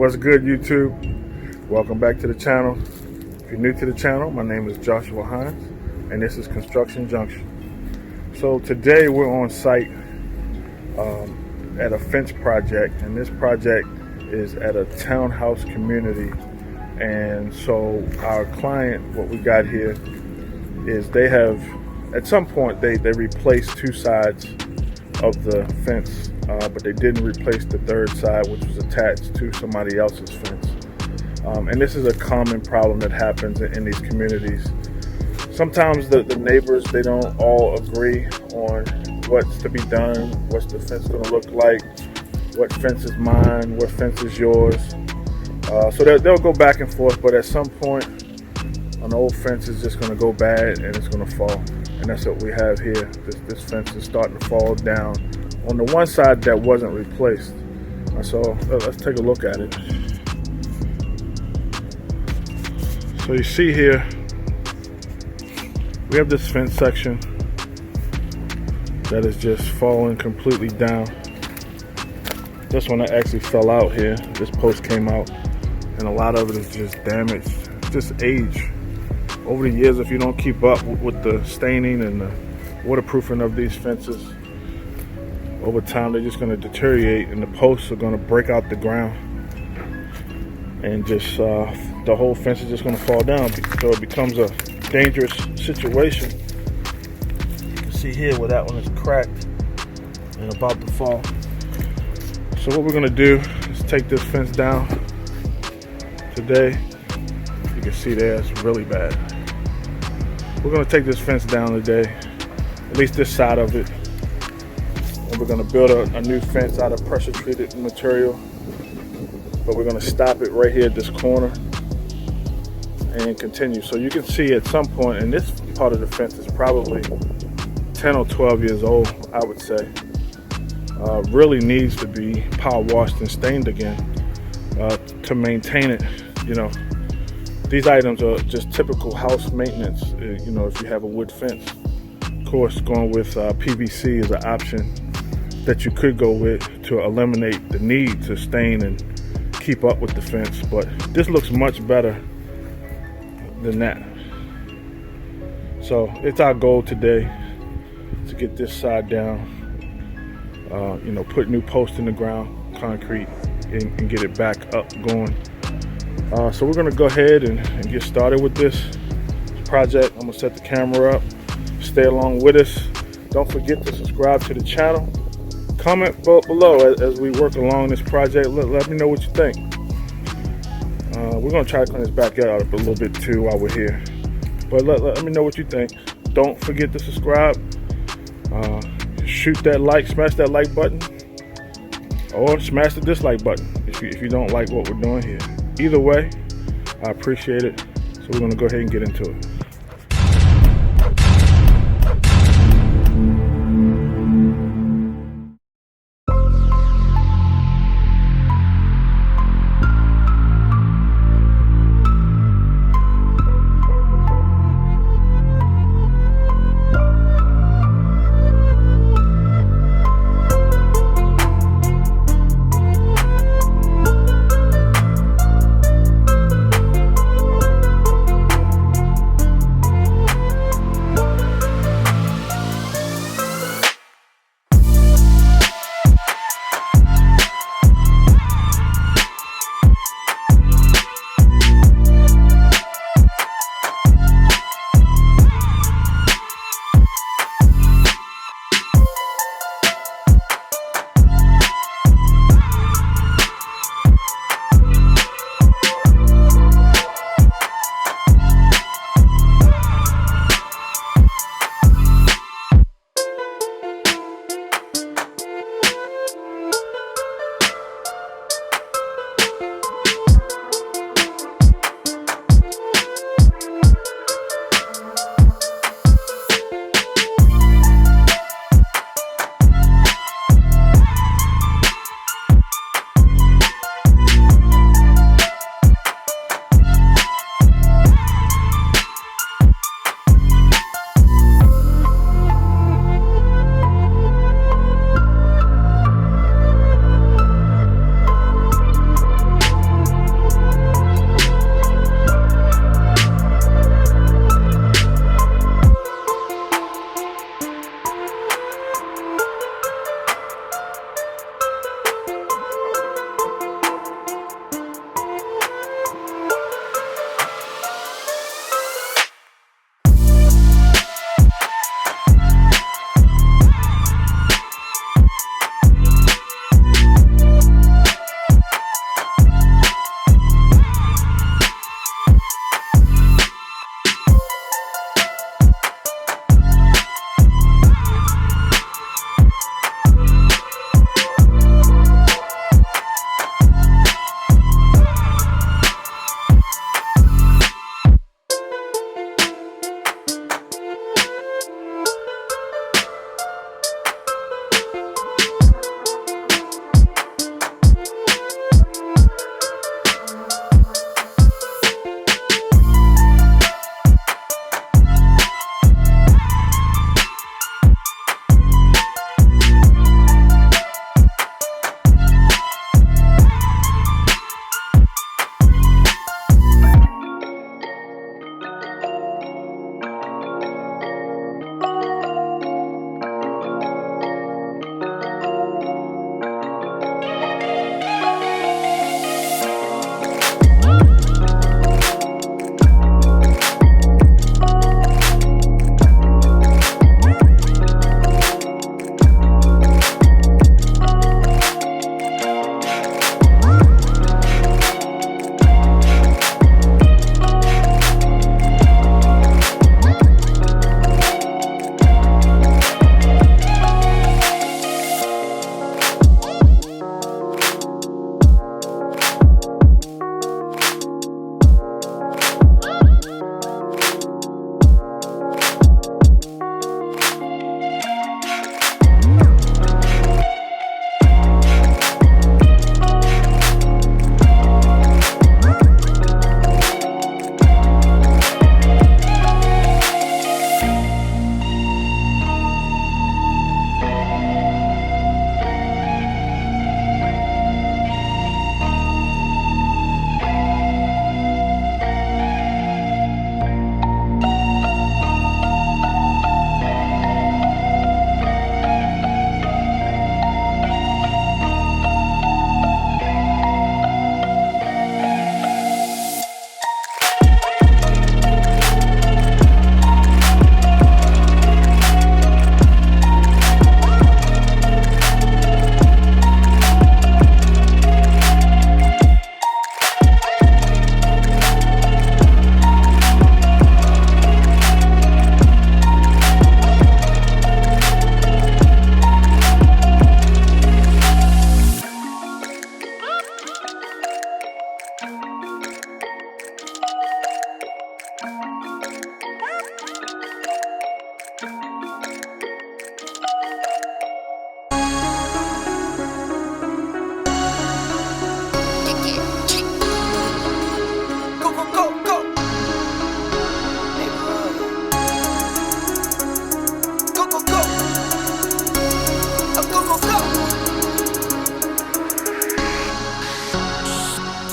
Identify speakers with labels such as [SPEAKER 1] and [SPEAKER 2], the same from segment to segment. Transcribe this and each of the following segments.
[SPEAKER 1] What's good, YouTube? Welcome back to the channel. If you're new to the channel, my name is Joshua Hines, and this is Construction Junction. So today we're on site at a fence project, and this project is at a townhouse community. And so our client, what we got here is they have, at some point they replaced two sides of the fence, but they didn't replace the third side, which was attached to somebody else's fence. And this is a common problem that happens in these communities. Sometimes the neighbors, they don't all agree on what's to be done, what's the fence going to look like, what fence is mine, what fence is yours. So they'll go back and forth, but at some point an old fence is just going to go bad and it's going to fall. And that's what we have here. This fence is starting to fall down on the one side that wasn't replaced. So let's take a look at it. So you see here, we have this fence section that is just falling completely down. This one actually fell out here. This post came out, and a lot of it is just damaged, just age. Over the years, if you don't keep up with the staining and the waterproofing of these fences, over time they're just going to deteriorate, and the posts are going to break out the ground, and just the whole fence is just going to fall down. So it becomes a dangerous situation. You can see here where that one is cracked and about to fall. So what we're going to do is take this fence down today. You can see there it's really bad. We're going to take this fence down today, at least this side of it, and we're going to build a new fence out of pressure treated material, but we're going to stop it right here at this corner and continue. So you can see at some point, and this part of the fence is probably 10 or 12 years old, I would say. Really needs to be power washed and stained again to maintain it. You know, these items are just typical house maintenance. You know, if you have a wood fence, of course, going with PVC is an option that you could go with to eliminate the need to stain and keep up with the fence. But this looks much better than that. So it's our goal today to get this side down. You know, put new posts in the ground, concrete, and get it back up going. So we're gonna go ahead and get started with this project. I'm gonna set the camera up, stay along with us. Don't forget to subscribe to the channel. Comment below as we work along this project. Let me know what you think. We're gonna try to clean this back out a little bit too while we're here. But let me know what you think. Don't forget to subscribe. Shoot that like, smash that like button, or smash the dislike button if you don't like what we're doing here. Either way, I appreciate it. So we're gonna go ahead and get into it.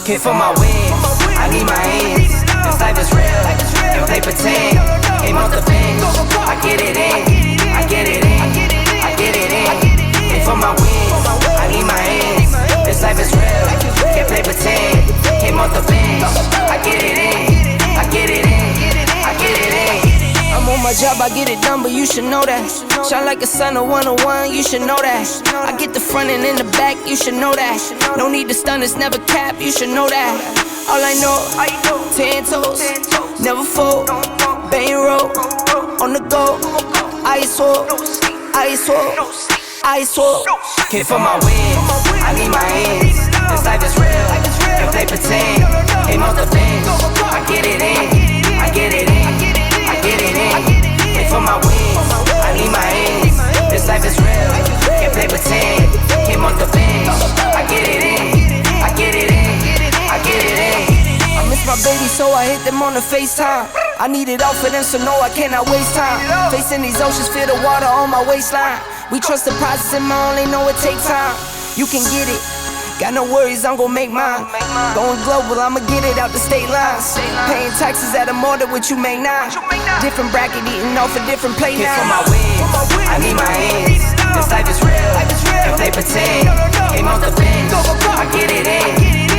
[SPEAKER 2] Came for my wins, I need my ends. This life is real, and play pretend. Aim off the bench, I get it in, I get it in, I get it in. Came for my wins, I need my ends. This life is real, can't play pretend. Came off the bench, I get it in, I get it in, I get it in. I'm on my job, I get it done, but you should know that. Shine like a sun, a 101, you should know that. I get the front and in the back, you should know that. No need to stun, it's never cap, you should know that. All I know, 10 toes, never fold, bang roll, on the go, ice wall, ice wall, ice wall. Came for my wins, I need my ends. This life is real, can play pretend. Aim off the bench, I get it in, I get it in, I get it in. Came for my wins, I need my ends. This life is real, can play pretend. Came off the bench, I get it in, I get it in, I get it in. I miss my baby, so I hit them on the FaceTime. I need it all for them, so no, I cannot waste time. Facing these oceans, feel the water on my waistline. We trust the process and my only know it takes time. You can get it, got no worries, I'm gon' make mine. Going global, I'ma get it out the state lines. Paying taxes at a more than what you make now. Different bracket, eating off a different plate now. For my wins, I need my ends. This life is real, can play pretend. Came off the bench, I get it in,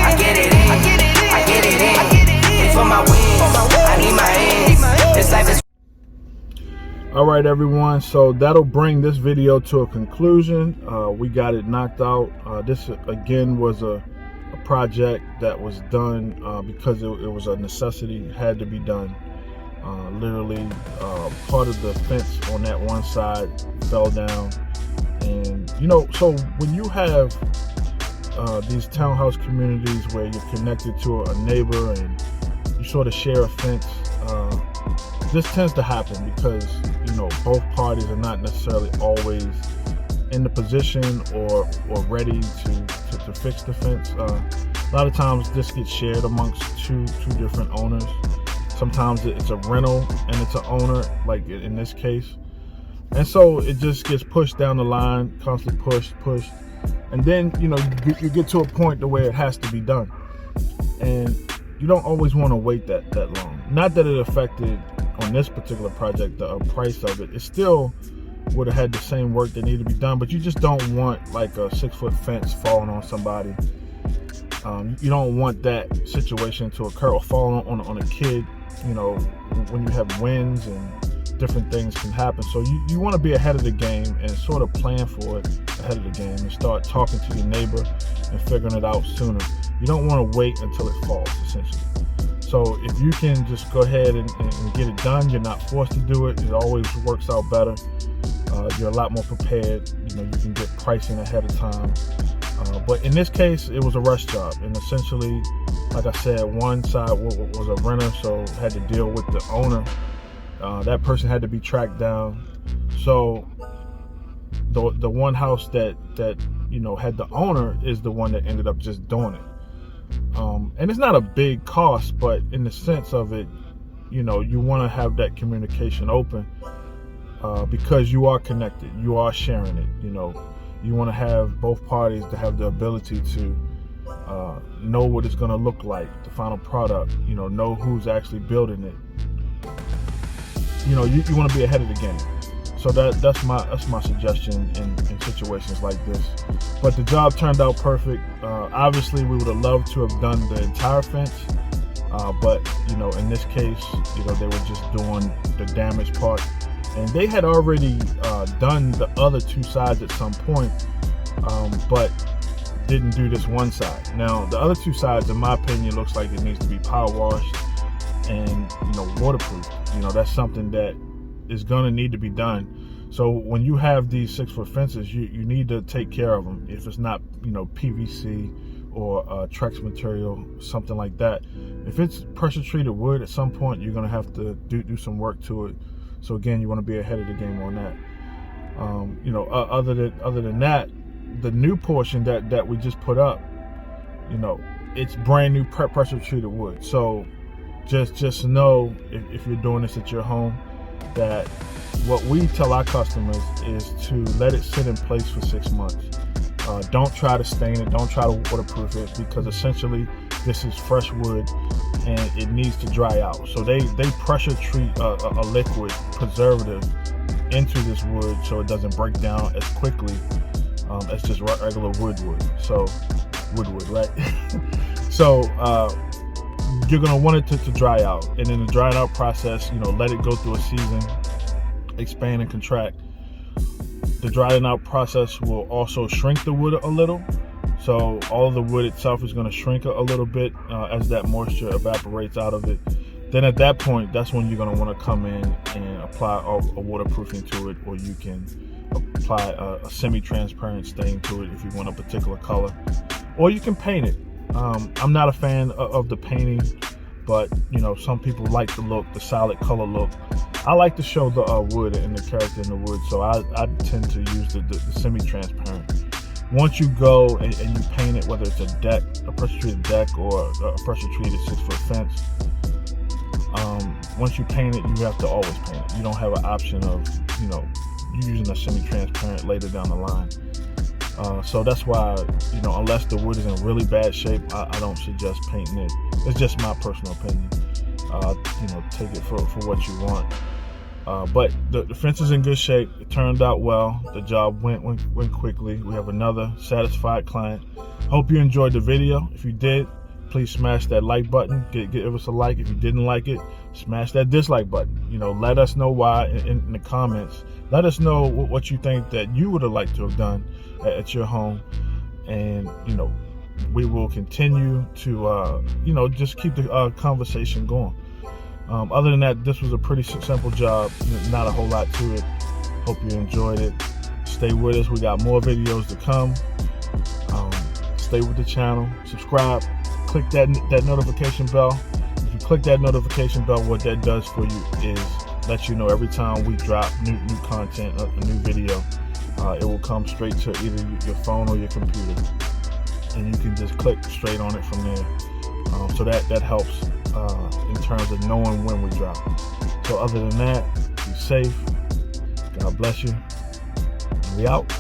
[SPEAKER 2] I get it in, I get it in. For my wins, I need my ends. This life is.
[SPEAKER 1] All right, everyone, so that'll bring this video to a conclusion. We got it knocked out. This again was a project that was done because it was a necessity, had to be done. Literally part of the fence on that one side fell down, and so when you have these townhouse communities where you're connected to a neighbor and you sort of share a fence, this tends to happen because both parties are not necessarily always in the position or ready to fix the fence. A lot of times this gets shared amongst two different owners. Sometimes it's a rental and it's an owner, like in this case, and so it just gets pushed down the line, constantly pushed, and then you get to a point to where it has to be done, and you don't always want to wait that long. Not that it affected on this particular project the price of it. It still would have had the same work that needed to be done, but you just don't want like a 6-foot fence falling on somebody. You don't want that situation to occur, or falling on a kid. When you have winds and different things can happen. So you want to be ahead of the game and sort of plan for it ahead of the game and start talking to your neighbor and figuring it out sooner. You don't want to wait until it falls, essentially. So if you can just go ahead and get it done, you're not forced to do it. It always works out better. You're a lot more prepared. You can get pricing ahead of time. But in this case, it was a rush job. And essentially, like I said, one side was a renter, so had to deal with the owner. That person had to be tracked down. So the one house that had the owner is the one that ended up just doing it. And it's not a big cost, but in the sense of it, you want to have that communication open because you are connected, you are sharing it. You want to have both parties to have the ability to know what it's going to look like, the final product. Know who's actually building it. You want to be ahead of the game. So that's my suggestion in situations like this. But the job turned out perfect. Obviously, we would have loved to have done the entire fence, but in this case, they were just doing the damage part, and they had already done the other two sides at some point, but didn't do this one side. Now, the other two sides, in my opinion, looks like it needs to be power washed and waterproof. That's something that is going to need to be done. So when you have these 6-foot fences, you need to take care of them. If it's not PVC or Trex material, something like that. If it's pressure treated wood, at some point you're going to have to do some work to it. So again, you want to be ahead of the game on that. Other than that, the new portion that we just put up, it's brand new pressure treated wood. So just know if you're doing this at your home, that what we tell our customers is to let it sit in place for 6 months. Don't try to stain it, don't try to waterproof it, because essentially this is fresh wood and it needs to dry out. So they pressure treat a liquid preservative into this wood so it doesn't break down as quickly as just regular wood. So wood, right? So you're gonna want it to dry out, and in the drying out process, let it go through a season, expand and contract. The drying out process will also shrink the wood a little. So all of the wood itself is going to shrink a little bit as that moisture evaporates out of it. Then at that point, that's when you're going to want to come in and apply a waterproofing to it, or you can apply a semi-transparent stain to it if you want a particular color, or you can paint it. I'm not a fan of the painting, but some people like the solid color look. I like to show the wood and the character in the wood, so I tend to use the semi-transparent. Once you go and you paint it, whether it's a pressure-treated deck or a pressure-treated 6-foot fence, once you paint it, you have to always paint it. You don't have an option of, using a semi-transparent later down the line. So that's why, unless the wood is in really bad shape, I don't suggest painting it. It's just my personal opinion. Take it for what you want. But the fence is in good shape. It turned out well. The job went quickly. We have another satisfied client. Hope you enjoyed the video. If you did, please smash that like button. Give us a like. If you didn't like it, smash that dislike button. Let us know why in the comments. Let us know what you think that you would have liked to have done at your home. And, we will continue to, just keep the conversation going. Other than that, this was a pretty simple job. Not a whole lot to it. Hope you enjoyed it. Stay with us. We got more videos to come. Stay with the channel. Subscribe. Click that notification bell. If you click that notification bell, what that does for you is let you know every time we drop new content, a new video. It will come straight to either your phone or your computer, and you can just click straight on it from there. So that helps in terms of knowing when we drop. So other than that, be safe. God bless you. And we out.